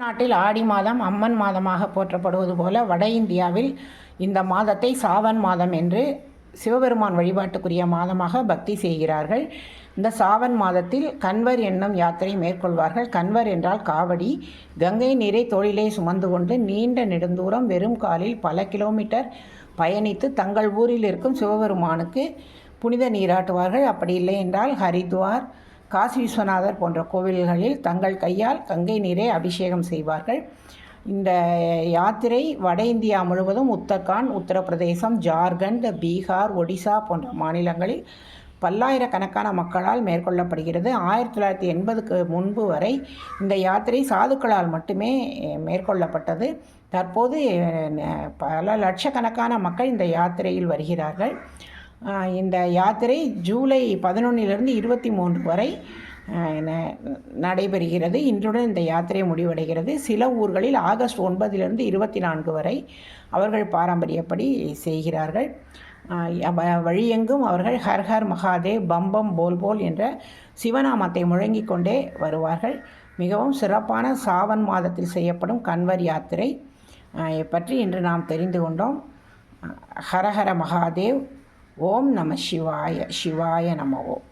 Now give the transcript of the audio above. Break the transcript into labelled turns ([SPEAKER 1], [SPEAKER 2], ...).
[SPEAKER 1] நாட்டில் ஆடி மாதம் அம்மன் மாதமாக போற்றப்படுவது போல வட இந்தியாவில் இந்த மாதத்தை சாவன் மாதம் என்று சிவபெருமான் வழிபாட்டுக்குரிய மாதமாக பக்தி செய்கிறார்கள். இந்த சாவன் மாதத்தில் கன்வர் என்னும் யாத்திரை மேற்கொள்வார்கள். கன்வர் என்றால் காவடி. கங்கை நீரை தோளிலே சுமந்து கொண்டு நீண்ட நெடுந்தூரம் வெறும் காலில் பல கிலோமீட்டர் பயணித்து தங்கள் ஊரில் இருக்கும் சிவபெருமானுக்கு புனித நீராட்டுவார்கள். அப்படி இல்லை என்றால் ஹரித்வார், காசி விஸ்வநாதர் போன்ற கோவில்களில் தங்கள் கையால் கங்கை நீரை அபிஷேகம் செய்வார்கள். இந்த யாத்திரை வட இந்தியா முழுவதும் உத்தரகாண்ட், உத்தரப்பிரதேசம், ஜார்க்கண்ட், பீகார், ஒடிசா போன்ற மாநிலங்களில் பல்லாயிரக்கணக்கான மக்களால் மேற்கொள்ளப்படுகிறது. 1980க்கு முன்பு வரை இந்த யாத்திரை சாதுக்களால் மட்டுமே மேற்கொள்ளப்பட்டது. தற்போது பல லட்சக்கணக்கான மக்கள் இந்த யாத்திரையில் வருகிறார்கள். இந்த யாத்திரை ஜூலை 11 23 வரை நடைபெறுகிறது. இன்றுடன் இந்த யாத்திரை முடிவடைகிறது. சில ஊர்களில் ஆகஸ்ட் 9 24 வரை அவர்கள் பாரம்பரியப்படி செய்கிறார்கள். வழியெங்கும் அவர்கள் ஹர் ஹர் மகாதேவ், பம் பம் போல் போல் என்ற சிவநாமத்தை முழங்கிக் கொண்டே வருவார்கள். மிகவும் சிறப்பான சாவன் மாதத்தில் செய்யப்படும் கன்வர் யாத்திரை பற்றி இன்று நாம் தெரிந்து கொண்டோம். ஹரஹர மகாதேவ். ஓம் நம சிவாய. சிவாய நம. ஓம்.